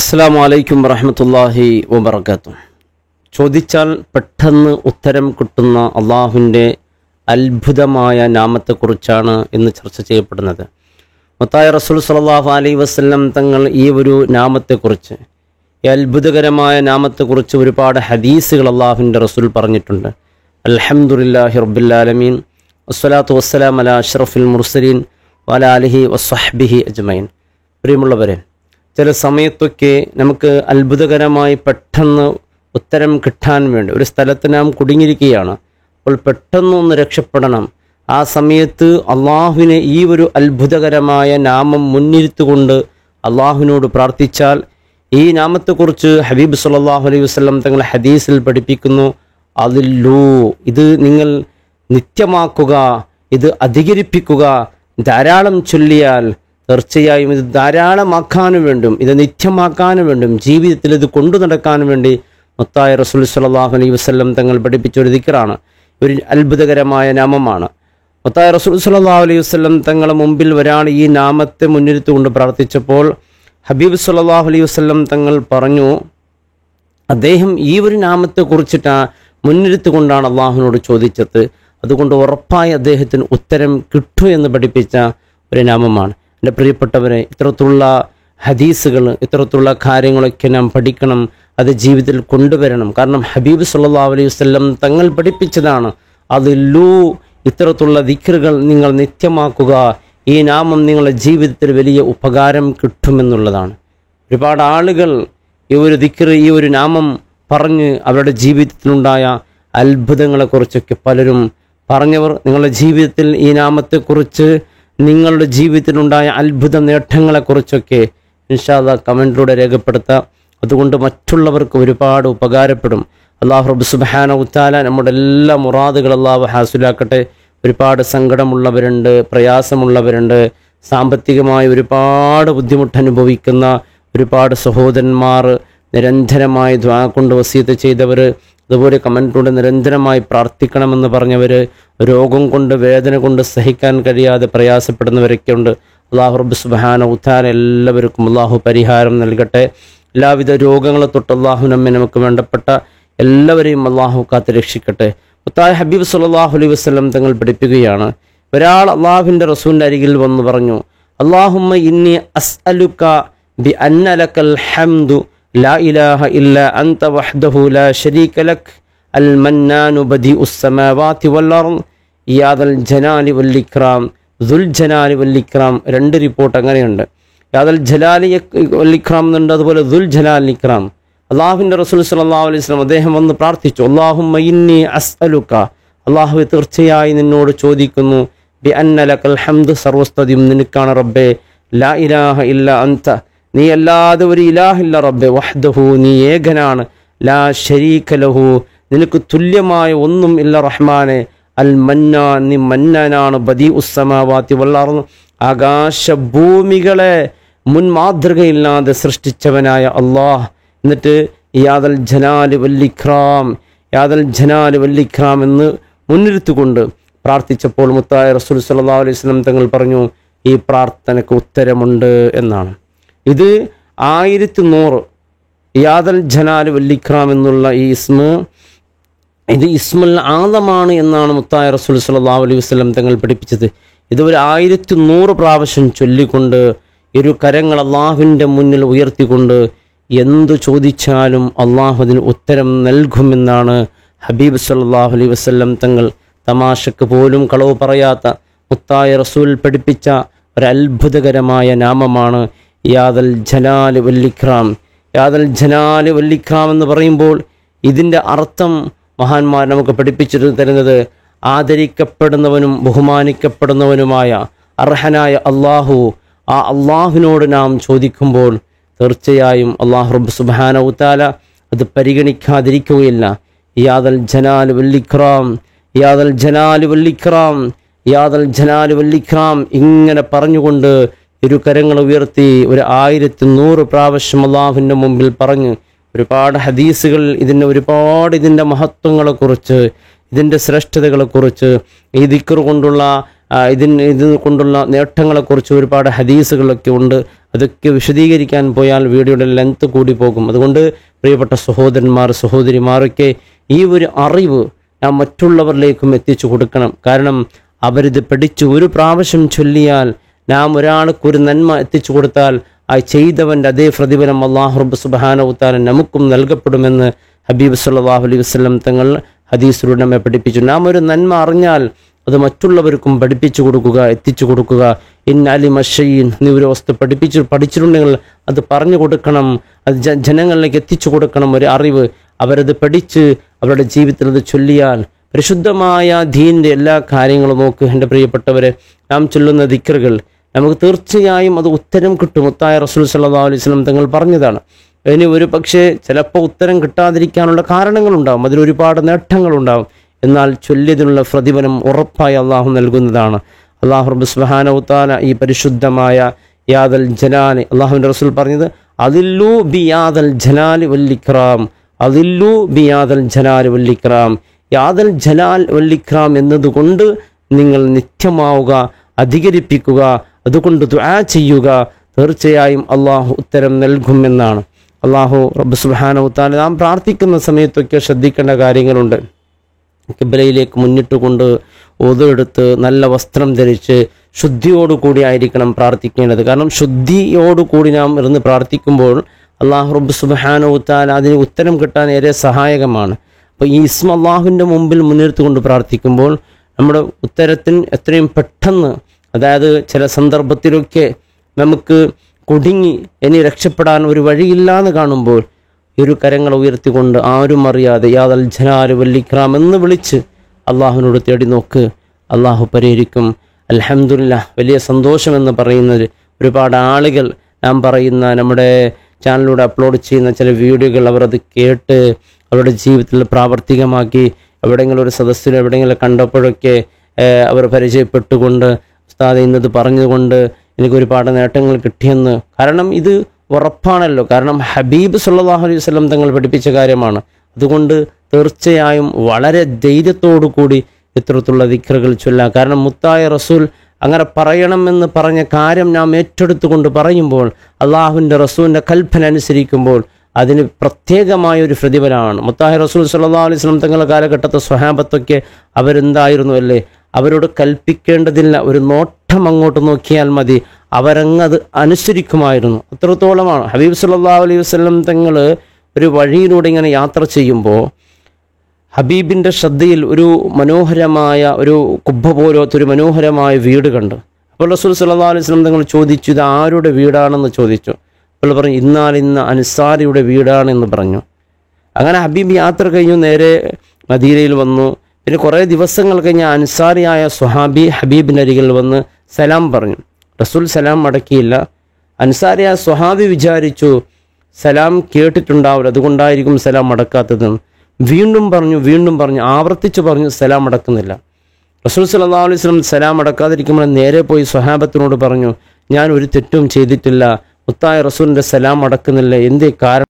അസ്സലാമു അലൈക്കും വറഹ്മത്തുള്ളാഹി വബറകാതുഹു. ചോദിച്ചാൽ പെട്ടെന്ന് ഉത്തരം കിട്ടുന്ന അള്ളാഹുവിൻ്റെ അത്ഭുതമായ നാമത്തെക്കുറിച്ചാണ് ഇന്ന് ചർച്ച ചെയ്യപ്പെടുന്നത്. മുത്തായ റസൂൽ സ്വല്ലല്ലാഹു അലൈഹി വസല്ലം തങ്ങൾ ഈ ഒരു നാമത്തെക്കുറിച്ച്, ഈ അത്ഭുതകരമായ നാമത്തെക്കുറിച്ച് ഒരുപാട് ഹദീസുകൾ അള്ളാഹുവിൻ്റെ റസൂൽ പറഞ്ഞിട്ടുണ്ട്. അൽഹംദുലില്ലാഹി റബ്ബിൽ ആലമീൻ, വസ്സലാത്തു വസ്സലാം അലാ അഷ്റഫിൽ മുർസലീൻ വഅലാ ആലിഹി വസ്വഹ്ബിഹി അജ്മഈൻ. പ്രിയമുള്ളവരെ, ചില സമയത്തൊക്കെ നമുക്ക് അത്ഭുതകരമായി പെട്ടെന്ന് ഉത്തരം കിട്ടാൻ വേണ്ടി ഒരു സ്ഥലത്ത് നാം കുടുങ്ങിയിരിക്കുകയാണ്. അപ്പോൾ പെട്ടെന്നൊന്ന് രക്ഷപ്പെടണം. ആ സമയത്ത് അള്ളാഹുവിനെ ഈ ഒരു അത്ഭുതകരമായ നാമം മുന്നിരുത്തുകൊണ്ട് അള്ളാഹുവിനോട് പ്രാർത്ഥിച്ചാൽ, ഈ നാമത്തെക്കുറിച്ച് ഹബീബ് സല്ലല്ലാഹു അലൈഹി വസല്ലം തങ്ങൾ ഹദീസിൽ പഠിപ്പിക്കുന്നു, അതില്ലൂ, ഇത് നിങ്ങൾ നിത്യമാക്കുക, ഇത് അധികരിപ്പിക്കുക, ധാരാളം ചൊല്ലിയാൽ തീർച്ചയായും ഇത് ധാരാളമാക്കാനും വേണ്ടും, ഇത് നിത്യമാക്കാനും വേണ്ടും, ജീവിതത്തിൽ ഇത് കൊണ്ടു നടക്കാനും വേണ്ടി മുത്തായ റസൂൽ സ്വല്ലല്ലാഹു അലൈഹി വസല്ലം തങ്ങൾ പഠിപ്പിച്ചൊരു ദിക്റാണ്. ഒരു അത്ഭുതകരമായ നാമമാണ്. മുത്തായ റസൂൽ സ്വല്ലല്ലാഹു അലൈഹി വസല്ലം തങ്ങളുടെ മുമ്പിൽ ഒരാൾ ഈ നാമത്തെ മുന്നിരുത്തുകൊണ്ട് പ്രാർത്ഥിച്ചപ്പോൾ ഹബീബ് സ്വല്ലല്ലാഹു അലൈഹി വസല്ലം തങ്ങൾ പറഞ്ഞു, അദ്ദേഹം ഈ ഒരു നാമത്തെക്കുറിച്ചിട്ട് മുന്നിരുത്തുകൊണ്ടാണ് അള്ളാഹുവിനോട് ചോദിച്ചത്, അതുകൊണ്ട് ഉറപ്പായി അദ്ദേഹത്തിന് ഉത്തരം കിട്ടും എന്ന് പഠിപ്പിച്ച ഒരു നാമമാണ്. എൻ്റെ പ്രിയപ്പെട്ടവരെ, ഇത്തരത്തിലുള്ള ഹദീസുകൾ, ഇത്തരത്തിലുള്ള കാര്യങ്ങളൊക്കെ നാം പഠിക്കണം, അത് ജീവിതത്തിൽ കൊണ്ടുവരണം. കാരണം ഹബീബ് സല്ലല്ലാഹു അലൈഹി വസല്ലം തങ്ങൾ പഠിപ്പിച്ചതാണ്, അതില്ലൂ, ഇത്തരത്തിലുള്ള ദിക്റുകൾ നിങ്ങൾ നിത്യമാക്കുക, ഈ നാമം നിങ്ങളുടെ ജീവിതത്തിൽ വലിയ ഉപകാരം കിട്ടുമെന്നുള്ളതാണ്. ഒരുപാട് ആളുകൾ ഈ ഒരു ദിക്ർ, ഈ ഒരു നാമം പറഞ്ഞ് അവരുടെ ജീവിതത്തിലുണ്ടായ അത്ഭുതങ്ങളെക്കുറിച്ചൊക്കെ പലരും പറഞ്ഞവർ, നിങ്ങളുടെ ജീവിതത്തിൽ ഈ നാമത്തെക്കുറിച്ച്, നിങ്ങളുടെ ജീവിതത്തിലുണ്ടായ അത്ഭുത നേട്ടങ്ങളെക്കുറിച്ചൊക്കെ ഇൻഷാ അല്ലാഹ് കമൻറ്റിലൂടെ രേഖപ്പെടുത്താം. അതുകൊണ്ട് മറ്റുള്ളവർക്ക് ഒരുപാട് ഉപകാരപ്പെടും. അല്ലാഹു റബ്ബ് സുബ്ഹാനഹു വതആല നമ്മുടെ എല്ലാ മുറാദുകൾ അല്ലാഹു ഹാസിലാക്കട്ടെ. ഒരുപാട് സങ്കടമുള്ളവരുണ്ട്, പ്രയാസമുള്ളവരുണ്ട്, സാമ്പത്തികമായി ഒരുപാട് ബുദ്ധിമുട്ട് അനുഭവിക്കുന്ന ഒരുപാട് സഹോദരന്മാർ, നിരന്തരമായി ദുആ കൊണ്ട് വസിയത്ത് ചെയ്തവർ, അതുപോലെ കമൻറ്റിലൂടെ നിരന്തരമായി പ്രാർത്ഥിക്കണമെന്ന് പറഞ്ഞവർ, രോഗം കൊണ്ട്, വേദന കൊണ്ട് സഹിക്കാൻ കഴിയാതെ പ്രയാസപ്പെടുന്നവരൊക്കെ ഉണ്ട്. അല്ലാഹു റബ്ബ് സുബ്ഹാനഹു വതആല എല്ലാവർക്കും അല്ലാഹു പരിഹാരം നൽകട്ടെ. എല്ലാവിധ രോഗങ്ങളെ തൊട്ട് അല്ലാഹു നമുക്ക് വേണ്ടപ്പെട്ട എല്ലാവരെയും അല്ലാഹു കാത്ത് രക്ഷിക്കട്ടെ. മുത്തായ ഹബീബ് സല്ലല്ലാഹു അലൈഹി വസല്ലം തങ്ങൾ പഠിപ്പിക്കുകയാണ്, ഒരാൾ അള്ളാഹുവിൻ്റെ റസൂലിൻ്റെ അരികിൽ വന്ന് പറഞ്ഞു, അല്ലാഹുമ്മ ഇന്നി അസ്അലുക ബി അന്ന ലക്കൽ ഹംദു ലാ ഇലാഹ ഇല്ലാ അൻത വഹ്ദഹു ലാ ശരീക ലക് അൽ മന്നാനു ബദിഉസ് സമാവാതി വൽ അർദ് യാദൽ ജലാലി വൽ ഇക്റാം ദുൽ ജലാലി വൽ ഇക്റാം. രണ്ട് റിപ്പോർട്ട് അങ്ങനെയുണ്ട്. യാദൽ ജലാലി വൽ ഇക്റാം എന്നുണ്ട്, അതുപോലെ ദുൽ ജലാൽ ഇക്റാം. അള്ളാഹുവിൻ്റെ റസൂൽ സ്വല്ലല്ലാഹു അലൈഹി വസല്ലം അദ്ദേഹം വന്ന് പ്രാർത്ഥിച്ചു, അല്ലാഹുമ്മ ഇന്നി അസ്അലുക, അള്ളാഹുവെ തീർച്ചയായി നിന്നോട് ചോദിക്കുന്നു, ബി അന്ന ലക്കൽ ഹംദ്, സർവസ്തുതിയും നിനക്കാണ് റബ്ബേ, ലാ ഇലാഹ ഇല്ല അൻത, നീ അല്ലാതെ ഒരു ഇലാഹില്ല റബ്ബെ, വഹ്ദഹു, നീ ഏകനാണ്, ലാ ശരീക ലഹു, നിനക്ക് തുല്യമായ ഒന്നും ഇല്ല റഹ്മാനെ, അൽ മന്നാൻ, നീ മന്നാനാണ്, ബദീഉസ് സമാവാതി വൽ അർദ്, ആകാശഭൂമികളെ മുൻമാതൃകയില്ലാതെ സൃഷ്ടിച്ചവനായ അള്ളാഹ്. എന്നിട്ട് യാദൽ ജലാലി വൽ ഇക്റാം, യാദൽ ജലാലി വൽ ഇക്റാം എന്ന് മുന്നിരുത്തുകൊണ്ട് പ്രാർത്ഥിച്ചപ്പോൾ മുത്തായ റസൂൽ സ്വല്ലല്ലാഹു അലൈഹി വസല്ലം തങ്ങൾ പറഞ്ഞു, ഈ പ്രാർത്ഥനയ്ക്ക് ഉത്തരമുണ്ട് എന്നാണ്. ഇത് 1100 യാദൽ ജലാലി വൽ ഇക്റാം എന്നുള്ള ഈ ഇത് ഇസ്മുൽ ആദമാണ് എന്നാണ് മുത്തായ റസൂൽ സ്വല്ലല്ലാഹു അലൈഹി വസല്ലം തങ്ങൾ പഠിപ്പിച്ചത്. ഇത് ഒരു 1100 പ്രാവശ്യം ചൊല്ലിക്കൊണ്ട്, ഇരു കരങ്ങൾ അള്ളാഹുവിൻ്റെ മുന്നിൽ ഉയർത്തിക്കൊണ്ട് എന്തു ചോദിച്ചാലും അള്ളാഹു അതിന് ഉത്തരം നൽകുമെന്നാണ് ഹബീബ് സല്ലല്ലാഹു അലൈഹി വസല്ലം തങ്ങൾ, തമാശക്ക് പോലും കളവ് പറയാത്ത മുത്തായ റസൂൽ പഠിപ്പിച്ച ഒരു അത്ഭുതകരമായ നാമമാണ് യാദൽ ജലാലി വൽ ഇക്റാം. യാദൽ ജലാലി വൽ ഇക്റാം എന്ന് പറയുമ്പോൾ ഇതിൻ്റെ അർത്ഥം മഹാന്മാർ നമുക്ക് പഠിപ്പിച്ചു തരുന്നത്, ആദരിക്കപ്പെടുന്നവനും ബഹുമാനിക്കപ്പെടുന്നവനുമായ അർഹനായ അള്ളാഹു, ആ അള്ളാഹുവിനോട് നാം ചോദിക്കുമ്പോൾ തീർച്ചയായും അല്ലാഹു റബ്ബ് സുബ്ഹാനഹു വതആല അത് പരിഗണിക്കാതിരിക്കുകയില്ല. യാദൽ ജലാലി വൽ ഇക്റാം, യാദൽ ജലാലി വൽ ഇക്റാം, യാദൽ ജലാലി വൽ ഇക്റാം ഇങ്ങനെ പറഞ്ഞുകൊണ്ട് ഇരു കരങ്ങൾ ഉയർത്തി ഒരു 1100 പ്രാവശ്യം അള്ളാഹുവിൻ്റെ മുമ്പിൽ പറഞ്ഞ്, ഒരുപാട് ഹദീസുകൾ ഇതിൻ്റെ മഹത്വങ്ങളെക്കുറിച്ച്, ഇതിൻ്റെ ശ്രേഷ്ഠതകളെക്കുറിച്ച്, ഈ ദിക്ർ കൊണ്ടുള്ള ഇതിന് കൊണ്ടുള്ള നേട്ടങ്ങളെക്കുറിച്ച് ഒരുപാട് ഹദീസുകളൊക്കെ ഉണ്ട്. അതൊക്കെ വിശദീകരിക്കാൻ പോയാൽ വീഡിയോയുടെ ലെങ്ത് കൂടി പോകും. അതുകൊണ്ട് പ്രിയപ്പെട്ട സഹോദരന്മാർ സഹോദരിമാരൊക്കെ ഈ ഒരു അറിവ് നാം മറ്റുള്ളവരിലേക്കും എത്തിച്ചു കൊടുക്കണം. കാരണം അവരിത് പഠിച്ചു ഒരു പ്രാവശ്യം ചൊല്ലിയാൽ നാം ഒരാൾക്കൊരു നന്മ എത്തിച്ചു കൊടുത്താൽ ആ ചെയ്തവൻ്റെ അതേ പ്രതിഫലം അല്ലാഹു റബ്ബ് സുബ്ഹാനഹു വ തആല നമുക്കും നൽകപ്പെടുമെന്ന് ഹബീബ് സല്ലല്ലാഹു അലൈഹി വസല്ലം തങ്ങൾ ഹദീസിലൂടെ നമ്മെ പഠിപ്പിച്ചു. നാം ഒരു നന്മ അറിഞ്ഞാൽ അത് മറ്റുള്ളവർക്കും പഠിപ്പിച്ചു കൊടുക്കുക, എത്തിച്ചു കൊടുക്കുക. അലിമ ഷൈഇൻ, നീ ഒരു വസ്തു പഠിച്ചിട്ടുണ്ടെങ്കിൽ അത് പറഞ്ഞു കൊടുക്കണം, അത് ജനങ്ങളിലേക്ക് എത്തിച്ചു കൊടുക്കണം. ഒരു അറിവ് അവരത് പഠിച്ച് അവരുടെ ജീവിതത്തിൽ അത് ചൊല്ലിയാൽ പരിശുദ്ധമായ ദീനിൻ്റെ എല്ലാ കാര്യങ്ങളും നോക്ക് എൻ്റെ പ്രിയപ്പെട്ടവരെ. നാം ചൊല്ലുന്ന ദിക്റുകൾ നമുക്ക് തീർച്ചയായും അത് ഉത്തരം കിട്ടും. മുത്തായ റസൂൽ സല്ലല്ലാഹു അലൈഹി വസല്ലം തങ്ങൾ പറഞ്ഞതാണ്. ഇനി ഒരു പക്ഷേ ചിലപ്പോൾ ഉത്തരം കിട്ടാതിരിക്കാനുള്ള കാരണങ്ങളുണ്ടാവും, അതിലൊരുപാട് നേട്ടങ്ങളുണ്ടാവും. എന്നാൽ ചൊല്ലിയതിനുള്ള പ്രതിഫലം ഉറപ്പായി അള്ളാഹു നൽകുന്നതാണ്. അള്ളാഹു റബ്ബ് സുബ്ഹാനഹു വ തആല ഈ പരിശുദ്ധമായ യാദൽ ജലാൽ, അള്ളാഹുവിൻ്റെ റസൂൽ പറഞ്ഞത് അദില്ലു ബി യാദൽ ജലാൽ വൽ ഇക്റാം, അദില്ലു ബി യാദൽ ജലാൽ വൽ ഇക്റാം. യാദൽ ജലാൽ വൽ ഇക്റാം എന്നതുകൊണ്ട് നിങ്ങൾ നിത്യമാവുക, അധികരിപ്പിക്കുക, അതുകൊണ്ട് ദുആ ചെയ്യുക. തീർച്ചയായും അള്ളാഹു ഉത്തരം നൽകുമെന്നാണ്. അള്ളാഹു റബ്ബ് സുബ്ഹാനഹു വ തആല നാം പ്രാർത്ഥിക്കുന്ന സമയത്തൊക്കെ ശ്രദ്ധിക്കേണ്ട കാര്യങ്ങളുണ്ട്. ഖിബ്ലയിലേക്ക് മുന്നിട്ടുകൊണ്ട് ഒതുവെടുത്ത് നല്ല വസ്ത്രം ധരിച്ച് ശുദ്ധിയോടുകൂടി ആയിരിക്കണം പ്രാർത്ഥിക്കേണ്ടത്. കാരണം ശുദ്ധിയോടുകൂടി നാം ഇരുന്ന് പ്രാർത്ഥിക്കുമ്പോൾ അള്ളാഹു റബ്ബ് സുബ്ഹാനഹു വ തആല അതിന് ഉത്തരം കിട്ടാൻ ഏറെ സഹായകമാണ്. അപ്പോൾ ഈ ഇസ്മ അള്ളാഹുവിൻ്റെ മുമ്പിൽ മുൻനിർത്തിക്കൊണ്ട് പ്രാർത്ഥിക്കുമ്പോൾ നമ്മുടെ ഉത്തരത്തിന് എത്രയും പെട്ടെന്ന്, അതായത് ചില സന്ദർഭത്തിലൊക്കെ നമുക്ക് കുടുങ്ങി ഇനി രക്ഷപ്പെടാൻ ഒരു വഴിയില്ലാന്ന് കാണുമ്പോൾ ഇരു കരങ്ങൾ ഉയർത്തിക്കൊണ്ട് ആരും അറിയാതെ യാദൽ ജലാൽ വൽ ഇക്റാം എന്ന് വിളിച്ച് അള്ളാഹുവിനോട് തേടി നോക്ക്, അള്ളാഹു പരിഹരിക്കും. അൽഹംദുലില്ലാഹ്. വലിയ സന്തോഷമെന്ന് പറയുന്നത് ഒരുപാട് ആളുകൾ നാം പറയുന്ന നമ്മുടെ ചാനലിലൂടെ അപ്ലോഡ് ചെയ്യുന്ന ചില വീഡിയോകൾ അവർ അത് കേട്ട് അവരുടെ ജീവിതത്തിൽ പ്രാവർത്തികമാക്കി എവിടെയെങ്കിലും ഒരു സദസ്സിൽ എവിടെയെങ്കിലും കണ്ടപ്പോഴൊക്കെ അവർ പരിചയപ്പെട്ടുകൊണ്ട് ഉസ്താദ് ഇന്നത് പറഞ്ഞുകൊണ്ട് എനിക്ക് ഒരുപാട് നേട്ടങ്ങൾ കിട്ടിയെന്ന്. കാരണം ഇത് ഉറപ്പാണല്ലോ. കാരണം ഹബീബ് സല്ലല്ലാഹു അലൈഹി വസല്ലം തങ്ങൾ പഠിപ്പിച്ച കാര്യമാണ്. അതുകൊണ്ട് തീർച്ചയായും വളരെ ധൈര്യത്തോടു കൂടി ഇത്തരത്തിലുള്ള ദിക്റുകൾ ചൊല്ലാം. കാരണം മുത്തായ റസൂൽ അങ്ങനെ പറയണമെന്ന് പറഞ്ഞ കാര്യം നാം ഏറ്റെടുത്തുകൊണ്ട് പറയുമ്പോൾ, അള്ളാഹുവിൻ്റെ റസൂലിൻ്റെ കൽപ്പന അനുസരിക്കുമ്പോൾ അതിന് പ്രത്യേകമായൊരു പ്രതിഫലമാണ്. മുത്തായ റസൂൽ സല്ലല്ലാഹു അലൈഹി വസല്ലം തങ്ങളുടെ കാലഘട്ടത്തെ സ്വഹാബത്തൊക്കെ അവരെന്തായിരുന്നു അല്ലേ, അവരോട് കൽപ്പിക്കേണ്ടതില്ല, ഒരു നോട്ടം അങ്ങോട്ട് നോക്കിയാൽ മതി, അവരങ്ങത് അനുസരിക്കുമായിരുന്നു. അത്രത്തോളമാണ്. ഹബീബ് സല്ലല്ലാഹു അലൈഹി വസല്ലം തങ്ങൾ ഒരു വഴിയിലൂടെ ഇങ്ങനെ യാത്ര ചെയ്യുമ്പോൾ ഹബീബിൻ്റെ ശ്രദ്ധയിൽ ഒരു മനോഹരമായ ഒരു കുബ്ബ പോലത്തൊരു മനോഹരമായ വീട് കണ്ടു. അപ്പോൾ റസൂൽ സല്ലല്ലാഹു അലൈഹി വസല്ലം തങ്ങൾ ചോദിച്ചു, ഇത് ആരുടെ വീടാണെന്ന് ചോദിച്ചു. അപ്പോൾ പറഞ്ഞു, ഇന്ന അൻസാരിയുടെ വീടാണെന്ന് പറഞ്ഞു. അങ്ങനെ ഹബീബ് യാത്ര കഴിഞ്ഞു നേരെ മദീനയിൽ വന്നു. പിന്നെ കുറേ ദിവസങ്ങൾ കഴിഞ്ഞ് അൻസാരിയായ സ്വഹാബി ഹബീബിൻ്റെ അരികിൽ വന്ന് സലാം പറഞ്ഞു. റസൂൽ സലാം മടക്കിയില്ല. അൻസാരിയായ സ്വഹാബി വിചാരിച്ചു സലാം കേട്ടിട്ടുണ്ടാവില്ല, അതുകൊണ്ടായിരിക്കും സലാം മടക്കാത്തതെന്ന്. വീണ്ടും പറഞ്ഞു, ആവർത്തിച്ച് പറഞ്ഞു, സലാം മടക്കുന്നില്ല. റസൂൽ സല്ലല്ലാഹു അലൈഹി വസല്ലം സലാം മടക്കാതിരിക്കുമ്പോൾ നേരെ പോയി സ്വഹാബത്തിനോട് പറഞ്ഞു, ഞാൻ ഒരു തെറ്റും ചെയ്തിട്ടില്ല, മുത്തായ റസൂലിൻ്റെ സലാം മടക്കുന്നില്ല, എന്തേ കാരണം?